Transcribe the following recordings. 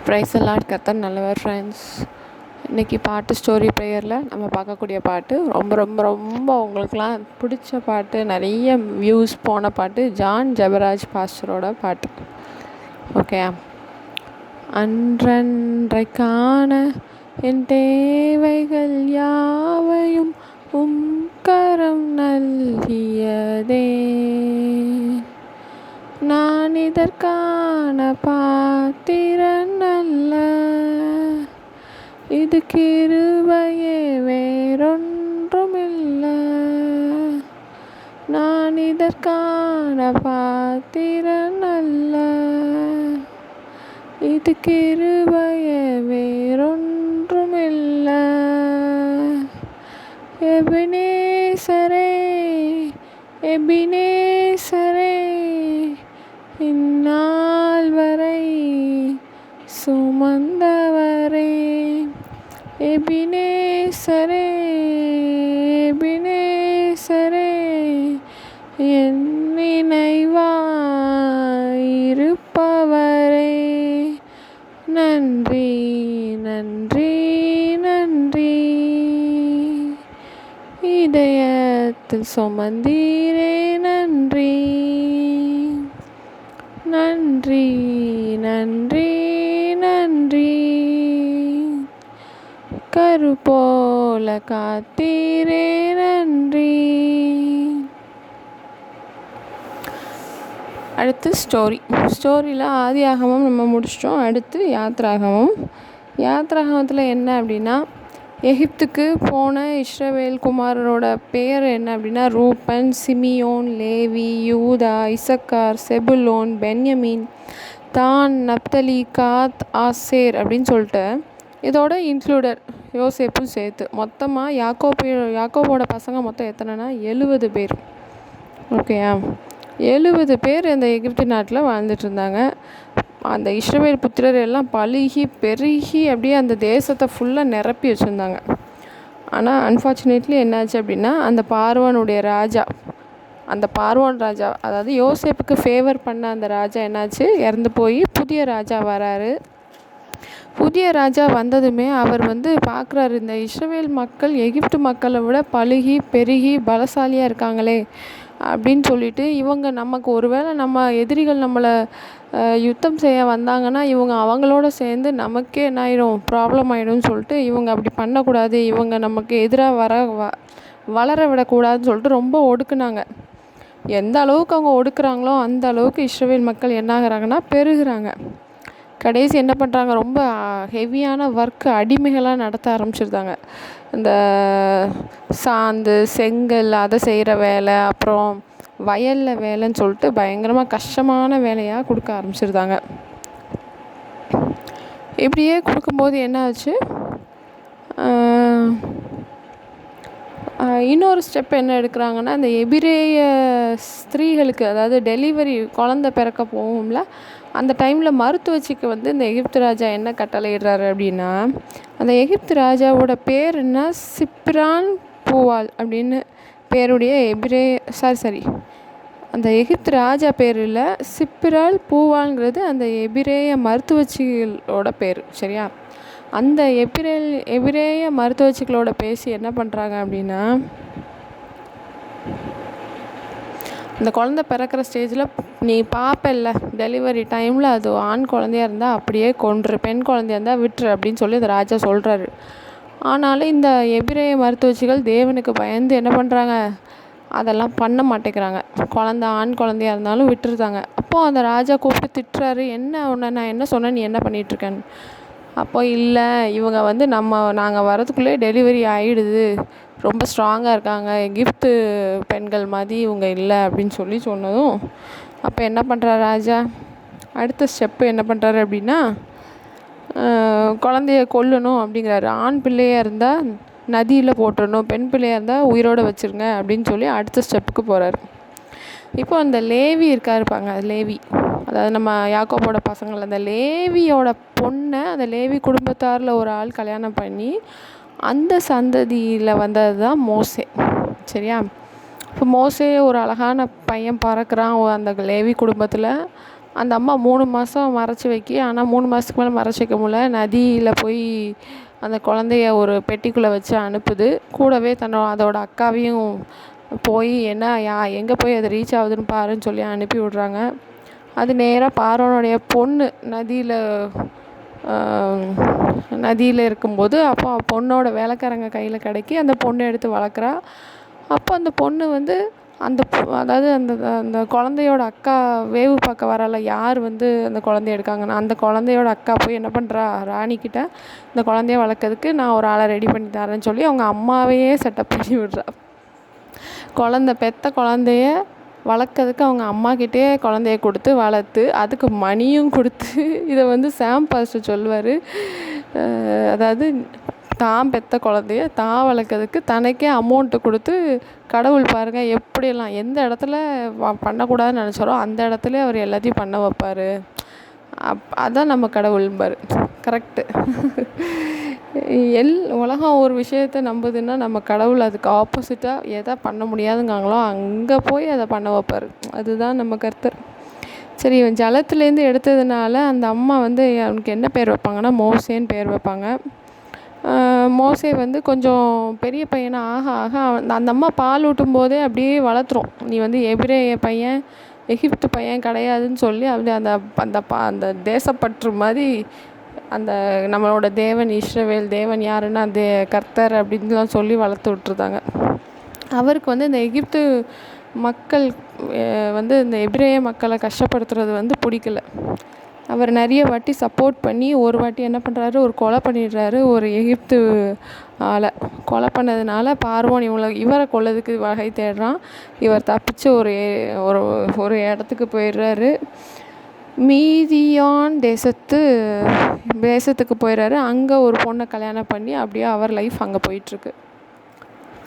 Price எல்லாம் கர்த்தர் நல்லவர் ஃப்ரெண்ட்ஸ். இன்றைக்கி பாட்டு ஸ்டோரி ப்ரேயரில் நம்ம பார்க்கக்கூடிய பாட்டு ரொம்ப ரொம்ப ரொம்ப உங்களுக்கெலாம் பிடிச்ச பாட்டு, நிறைய வியூஸ் போன பாட்டு, ஜான் ஜெபராஜ் பாஸ்டரோட பாட்டு. ஓகே, அன்றன்றைக்கான என் தேவைகள் யாவையும் கரம் நல்கியதே, நான் இதற்கான பாத்திரன் அல்ல, இது கிருபையே வேறொன்றுமில்லை, நான் இதற்கான பாத்திரன் அல்ல, இது கிருபையே வேறொன்றுமில்லை. எபினேசரே எபினேசரே, இந்நாள் வரை சுமந்தவரே, எபினேசரே எபினேசரே, என் நினைவாயிருப்பவரே, நன்றி நன்றி நன்றி, இதயத்தில் சுமந்தீரே நன்றி, நன்றி நன்றி நன்றி, கரு போல காத்தீரே நன்றி. அடுத்து ஸ்டோரியில் ஆதியாகமம் நம்ம முடிச்சிட்டோம். அடுத்து யாத்ராகமத்தில் என்ன அப்படின்னா, எகிப்துக்கு போன இஸ்ரவேல் குமாரரோட பேர் என்ன அப்படின்னா, ரூபன், சிமியோன், லேவி, யூதா, இசக்கார், செபுலோன், பென்யமீன், தான், நப்தலி, காத், ஆசேர் அப்படின்னு சொல்லிட்டு இதோட இன்க்ளூடர் யோசேப்பும் சேர்த்து மொத்தமாக யாக்கோபோட பசங்க மொத்தம் எத்தனைனா 70 பேர். ஓகேயா, 70 பேர் இந்த எகிப்து நாட்டில் வாழ்ந்துட்டு இருந்தாங்க. அந்த இஸ்ரவேல் புத்திரர் எல்லாம் பழுகி பெருகி அப்படியே அந்த தேசத்தை ஃபுல்லாக நிரப்பி வச்சுருந்தாங்க. ஆனால் அன்ஃபார்ச்சுனேட்லி என்னாச்சு அப்படின்னா, அந்த பார்வோன் ராஜா அதாவது யோசேப்புக்கு ஃபேவர் பண்ண அந்த ராஜா என்னாச்சு, இறந்து போய் புதிய ராஜா வராரு. புதிய ராஜா வந்ததுமே அவர் பார்க்குறாரு, இந்த இஸ்ரவேல் மக்கள் எகிப்து மக்களை விட பழுகி பெருகி பலசாலியாக இருக்காங்களே அப்படின்னு சொல்லிட்டு, இவங்க நமக்கு ஒருவேளை நம்ம எதிரிகள் நம்மளை யுத்தம் செய்ய வந்தாங்கன்னா இவங்க அவங்களோட சேர்ந்து நமக்கே என்ன ஆயிடும், ப்ராப்ளம் ஆகிடும்னு சொல்லிட்டு இவங்க அப்படி பண்ணக்கூடாது, இவங்க நமக்கு எதிராக வளர விடக்கூடாதுன்னு சொல்லிட்டு ரொம்ப ஒடுக்குனாங்க. எந்த அளவுக்கு அவங்க ஒடுக்குறாங்களோ அந்த அளவுக்கு இஸ்ரவேல் மக்கள் என்ன ஆகுறாங்கன்னா பெருகுறாங்க. கடைசி என்ன பண்ணுறாங்க, ரொம்ப ஹெவியான ஒர்க்கு அடிமைகளாக நடத்த ஆரம்பிச்சிருந்தாங்க. இந்த சாந்து செங்கல் அதை செய்கிற வேலை, அப்புறம் வயலில் வேலைன்னு சொல்லிட்டு பயங்கரமாக கஷ்டமான வேலையாக கொடுக்க ஆரம்பிச்சிருந்தாங்க. இப்படியே கொடுக்கும்போது என்ன ஆச்சு, இன்னொரு ஸ்டெப் என்ன எடுக்கிறாங்கன்னா, இந்த எபிரேய ஸ்திரீகளுக்கு அதாவது டெலிவரி குழந்தை பிறக்க போகும்ல, அந்த டைமில் மருத்துவச்சிக்கு இந்த எகிப்து ராஜா என்ன கட்டளையிடுறாரு அப்படின்னா, அந்த எகிப்து ராஜாவோட பேர் என்ன, சிப்ரான் பூவால் அப்படின்னு பேருடைய அந்த எகிப்து ராஜா பேர் இல்லை, சிப்ரால் பூவால்ங்கிறது அந்த எபிரேய மருத்துவச்சிகளோட பேர். சரியா, அந்த எபிரேய மருத்துவச்சிகளோட பேசி என்ன பண்ணுறாங்க அப்படின்னா, இந்த குழந்தை பிறக்கிற ஸ்டேஜில் நீ பார்ப்பல்ல டெலிவரி டைமில், அது ஆண் குழந்தையாக இருந்தால் அப்படியே கொன்று, பெண் குழந்தையாக இருந்தால் விட்டுரு அப்படின்னு சொல்லி அந்த ராஜா சொல்கிறாரு. ஆனாலும் இந்த எபிரேய மருத்துவச்சிகள் தேவனுக்கு பயந்து என்ன பண்ணுறாங்க, அதெல்லாம் பண்ண மாட்டேங்கிறாங்க. ஆண் குழந்தையாக இருந்தாலும் விட்டுருந்தாங்க. அப்போது அந்த ராஜா கூப்பிட்டு திட்டுறாரு, நான் என்ன சொன்னேன், நீ என்ன பண்ணிகிட்ருக்கேன்னு. அப்போ இல்லை, இவங்க நாங்கள் வரதுக்குள்ளே டெலிவரி ஆகிடுது, ரொம்ப ஸ்ட்ராங்காக இருக்காங்க, எகிப்து பெண்கள் மாதிரி இவங்க இல்லை அப்படின்னு சொன்னதும், அப்போ என்ன பண்ணுறாரு ராஜா, அடுத்த ஸ்டெப்பு என்ன பண்ணுறாரு அப்படின்னா, குழந்தைய கொல்லணும் அப்படிங்கிறாரு. ஆண் பிள்ளையாக இருந்தால் நதியில் போட்டுடணும், பெண் பிள்ளையாக இருந்தால் உயிரோடு வச்சுருங்க அப்படின்னு சொல்லி அடுத்த ஸ்டெப்புக்கு போகிறாரு. இப்போ அந்த லேவி இருப்பாங்க, லேவி அதாவது நம்ம யாக்கோபோட பசங்கள், அந்த லேவியோட பொண்ணை அந்த லேவி குடும்பத்தாரில் ஒரு ஆள் கல்யாணம் பண்ணி அந்த சந்ததியில் வந்தது தான் மோசே. சரியா, இப்போ மோசே ஒரு அழகான பையன் பிறக்கிறான் அந்த லேவி குடும்பத்தில். அந்த அம்மா 3 மாதம் மறைச்சி வைக்கி. ஆனால் 3 மாதத்துக்கு மேலே மறைச்சி வைக்க முடியல. நதியில் போய் அந்த குழந்தைய ஒரு பெட்டிக்குள்ளே வச்சு அனுப்புது. கூடவே அதோட அக்காவையும் போய் எங்கே போய் அது ரீச் ஆகுதுன்னு பாருன்னு சொல்லி அனுப்பி விட்றாங்க. அது நேராக பார்வோனுடைய பொண்ணு நதியில் இருக்கும்போது அப்போ பொண்ணோட வேலைக்காரங்க கையில் கிடைக்கி அந்த பொண்ணை எடுத்து வளர்க்குறா. அப்போ அந்த பொண்ணு வந்து அதாவது அந்த குழந்தையோட அக்கா வேவு பார்க்க வரல, யார் அந்த குழந்தைய எடுக்காங்கன்னா அந்த குழந்தையோட அக்கா போய் என்ன பண்ணுறா, ராணிக்கிட்ட இந்த குழந்தைய வளர்க்கறதுக்கு நான் ஒரு ஆளை ரெடி பண்ணி தரேன்னு சொல்லி அவங்க அம்மாவையே செட்டப் பண்ணி விட்றா. பெத்த குழந்தைய வளர்க்கறதுக்கு அவங்க அம்மாக்கிட்டே குழந்தைய கொடுத்து வளர்த்து அதுக்கு மணியும் கொடுத்து இதை சாம் பாஸ்டர் சொல்லுவார். அதாவது தான் பெத்த குழந்தைய தான் வளர்க்கறதுக்கு தனக்கே அமௌண்ட்டு கொடுத்து கடவுள் பாருங்கள் எப்படியெல்லாம் எந்த இடத்துல பண்ணக்கூடாதுன்னு நினச்சாரோ அந்த இடத்துல அவர் எல்லாத்தையும் பண்ண வைப்பார். அதான் நம்ம கடவுள்பார். கரெக்டு. உலகம் ஒரு விஷயத்தை நம்புதுன்னா நம்ம கடவுள் அதுக்கு ஆப்போசிட்டாக எதை பண்ண முடியாதுங்காங்களோ அங்கே போய் அதை பண்ண வைப்பார். அதுதான் நம்ம கர்த்தர். சரி, இவன் ஜலத்துலேருந்து எடுத்ததுனால அந்த அம்மா அவனுக்கு என்ன பேர் வைப்பாங்கன்னா மோசேன்னு பேர் வைப்பாங்க. மோசே கொஞ்சம் பெரிய பையனை ஆக ஆக அந்த அம்மா பால் ஊட்டும் போதே அப்படியே வளர்த்துரும். நீ எபிரேய பையன் எகிப்து பையன் கிடையாதுன்னு சொல்லி அப்படி அந்த தேசப்பற்று மாதிரி அந்த நம்மளோட தேவன் இஸ்ரவேல் தேவன் யாருன்னா கர்த்தர் அப்படின்லாம் சொல்லி வளர்த்து விட்டுருந்தாங்க. அவருக்கு இந்த எகிப்து மக்கள் இந்த எபிரேய மக்களை கஷ்டப்படுத்துறது பிடிக்கல. அவர் நிறைய வாட்டி சப்போர்ட் பண்ணி ஒரு வாட்டி என்ன பண்ணுறாரு, ஒரு கொலை பண்ணிடுறாரு. ஒரு எகிப்து ஆளை கொலை பண்ணதுனால பார்வோன் இவரை கொல்லதுக்கு வகை தேடுறான். இவர் தப்பிச்சு ஒரு இடத்துக்கு போயிடுறாரு. மீதியான் தேசத்துக்கு போயிடுறாரு. அங்கே ஒரு பொண்ணை கல்யாணம் பண்ணி அப்படியே அவர் லைஃப் அங்கே போயிட்டுருக்கு.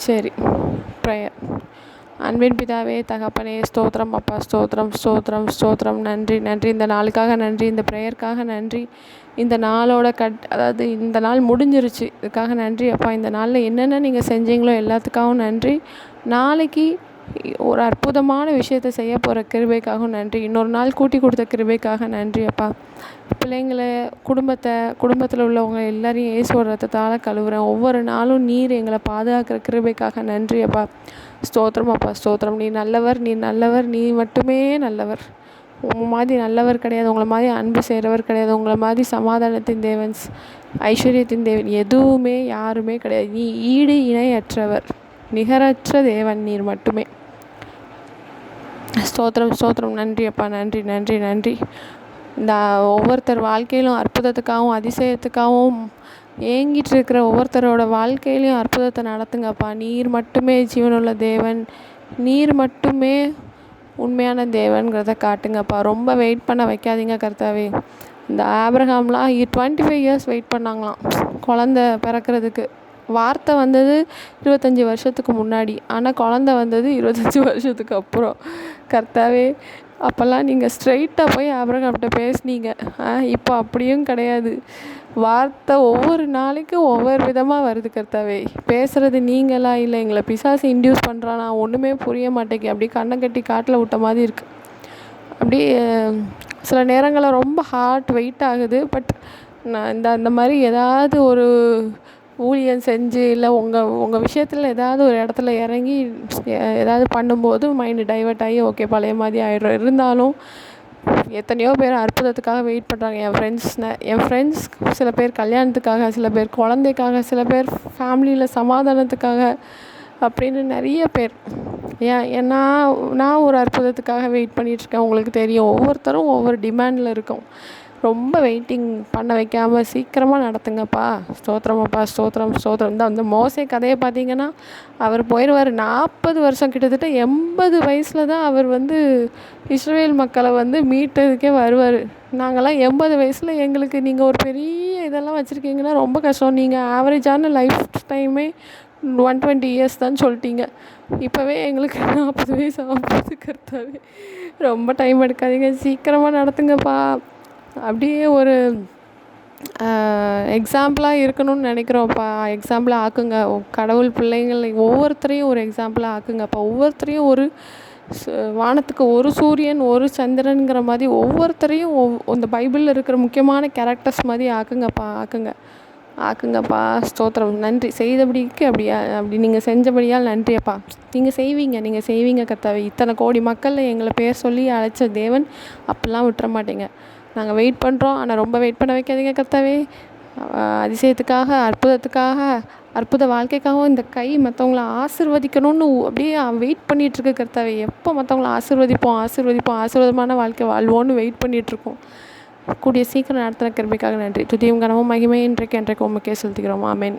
சரி, ப்ரேயர். அன்பின் பிதாவே, தகப்பனே, ஸ்தோத்திரம் அப்பா, ஸ்தோத்திரம் ஸ்தோத்திரம் ஸ்தோத்திரம். நன்றி நன்றி, இந்த நாளுக்காக நன்றி, இந்த ப்ரேயருக்காக நன்றி. இந்த நாளோட அதாவது இந்த நாள் முடிஞ்சிருச்சு, இதுக்காக நன்றி அப்பா. இந்த நாளில் என்னென்ன நீங்கள் செஞ்சீங்களோ எல்லாத்துக்காகவும் நன்றி. நாளைக்கு ஒரு அற்புதமான விஷயத்தை செய்ய போகிற கிருபைக்காகவும் நன்றி. இன்னொரு நாள் கூட்டி கொடுத்த கிருபைக்காக நன்றி அப்பா. பிள்ளைங்களை குடும்பத்தில் உள்ளவங்க எல்லாரையும் இயேசுவோட ரத்தத்தால் கழுவுறேன். ஒவ்வொரு நாளும் நீர் எங்களை பாதுகாக்கிற கிருபைக்காக நன்றி அப்பா. ஸ்தோத்திரம் அப்பா, ஸ்தோத்திரம். நீ நல்லவர், நீ நல்லவர், நீ மட்டுமே நல்லவர். உங்களை மாதிரி நல்லவர் கிடையாது, உங்களை மாதிரி அன்பு செய்கிறவர் கிடையாது, உங்களை மாதிரி சமாதானத்தின் தேவன், ஐஸ்வர்யத்தின் தேவன் எதுவுமே யாருமே கிடையாது. நீ ஈடு இணையற்றவர், நிகரற்ற தேவன் நீர் மட்டுமே. ஸ்தோத்திரம் ஸ்தோத்திரம். நன்றி அப்பா, நன்றி நன்றி நன்றி. இந்த ஒவ்வொருத்தர் வாழ்க்கையிலும் அற்புதத்துக்காகவும் அதிசயத்துக்காகவும் ஏங்கிட்டு இருக்கிற ஒவ்வொருத்தரோட வாழ்க்கையிலையும் அற்புதத்தை நடத்துங்கப்பா. நீர் மட்டுமே ஜீவனுள்ள தேவன், நீர் மட்டுமே உண்மையான தேவன்கிறத காட்டுங்கப்பா. ரொம்ப வெயிட் பண்ண வைக்காதீங்க கர்த்தாவே. இந்த ஆபிரகாம்லாம் 25 years வெயிட் பண்ணாங்களாம் குழந்த பிறக்கிறதுக்கு. வார்த்தை வந்தது 25 வருஷத்துக்கு முன்னாடி, ஆனால் குழந்த வந்தது 25 வருஷத்துக்கு அப்புறம். கர்த்தாவே, அப்போல்லாம் நீங்கள் ஸ்ட்ரைட்டாக போய் ஆபிரகாம்கிட்ட பேசுனீங்க. இப்போ அப்படியும் கிடையாது. வார்த்தை ஒவ்வொரு நாளைக்கும் ஒவ்வொரு விதமாக வருது கர்த்தாவே. பேசுகிறது நீங்களா இல்லை எங்களை பிசாசு இன்டியூஸ் பண்ணுறானா ஒன்றுமே புரிய மாட்டேங்க. அப்படியே கண்ணை கட்டி காட்டில் விட்ட மாதிரி இருக்குது. அப்படியே சில நேரங்களில் ரொம்ப ஹார்ட் வெயிட் ஆகுது. பட் நான் இந்த மாதிரி ஏதாவது ஒரு ஊழியம் செஞ்சு இல்லை உங்கள் விஷயத்தில் ஏதாவது ஒரு இடத்துல இறங்கி ஏதாவது பண்ணும்போது மைண்டு டைவர்ட் ஆகி ஓகே பழைய மாதிரி ஆகிடும். இருந்தாலும் எத்தனையோ பேர் அற்புதத்துக்காக வெயிட் பண்ணுறாங்க. என் ஃப்ரெண்ட்ஸ் சில பேர் கல்யாணத்துக்காக, சில பேர் குழந்தைக்காக, சில பேர் ஃபேமிலியில் சமாதானத்துக்காக அப்படின்னு நிறைய பேர். நான் ஒரு அற்புதத்துக்காக வெயிட் பண்ணிகிட்ருக்கேன். உங்களுக்கு தெரியும், ஒவ்வொருத்தரும் ஒவ்வொரு டிமாண்டில் இருக்கும். ரொம்ப வெயிட்டிங் பண்ண வைக்காமல் சீக்கிரமாக நடத்துங்கப்பா. ஸ்தோத்திரமாப்பா, ஸ்தோத்திரம் ஸ்தோத்திரம். இந்த மோசே கதையை பார்த்தீங்கன்னா அவர் போயிடுவார். 40 வருஷம், கிட்டத்தட்ட 80 வயசில் தான் அவர் இஸ்ரவேல் மக்களை மீட்டதுக்கே வருவார். நாங்கள்லாம் 80 வயசில் எங்களுக்கு நீங்கள் ஒரு பெரிய இதெல்லாம் வச்சுருக்கீங்கன்னா ரொம்ப கஷ்டம். நீங்கள் ஆவரேஜான லைஃப் டைமே 120 years தான் சொல்லிட்டீங்க. இப்போவே எங்களுக்கு 40 வயசு ஆகுது கர்த்தாவே. ரொம்ப டைம் எடுக்காதீங்க, சீக்கிரமாக நடத்துங்கப்பா. அப்படியே ஒரு எக்ஸாம்பிளாக இருக்கணும்னு நினைக்கிறோம்ப்பா. எக்ஸாம்பிளாக ஆக்குங்க. கடவுள் பிள்ளைங்களை ஒவ்வொருத்தரையும் ஒரு எக்ஸாம்பிளாக ஆக்குங்கப்பா. ஒவ்வொருத்தரையும் ஒரு வானத்துக்கு ஒரு சூரியன் ஒரு சந்திரன்கிற மாதிரி ஒவ்வொருத்தரையும் இந்த பைபிளில் இருக்கிற முக்கியமான கேரக்டர்ஸ் மாதிரி ஆக்குங்கப்பா, ஆக்குங்கப்பா. ஸ்தோத்திரம். நன்றி. செய்தபடிக்கு அப்படி நீங்கள் செஞ்சபடியால் நன்றி அப்பா. நீங்கள் செய்வீங்க கர்த்தாவே. இத்தனை கோடி மக்களில் எங்களை பேர் சொல்லி அழைச்ச தேவன் அப்படிலாம் விட்டுற மாட்டீங்க. நாங்கள் வெயிட் பண்ணுறோம், ஆனால் ரொம்ப வெயிட் பண்ண வைக்காதீங்க கர்த்தாவே. அதிசயத்துக்காக, அற்புத வாழ்க்கைக்காகவும் இந்த கை மற்றவங்கள ஆசீர்வதிக்கணும்னு அப்படியே வெயிட் பண்ணிகிட்ருக்கு கர்த்தாவே. எப்போ மற்றவங்கள ஆசீர்வாதமான வாழ்க்கை வாழ்வோன்னு வெயிட் பண்ணிகிட்ருக்கோம். கூடிய சீக்கிரம் நடத்துகிற கிருபைக்காக நன்றி. துதியும் கனமும் மகிமை இன்றைக்கு உமக்கே செலுத்துகிறோம். ஆமென்.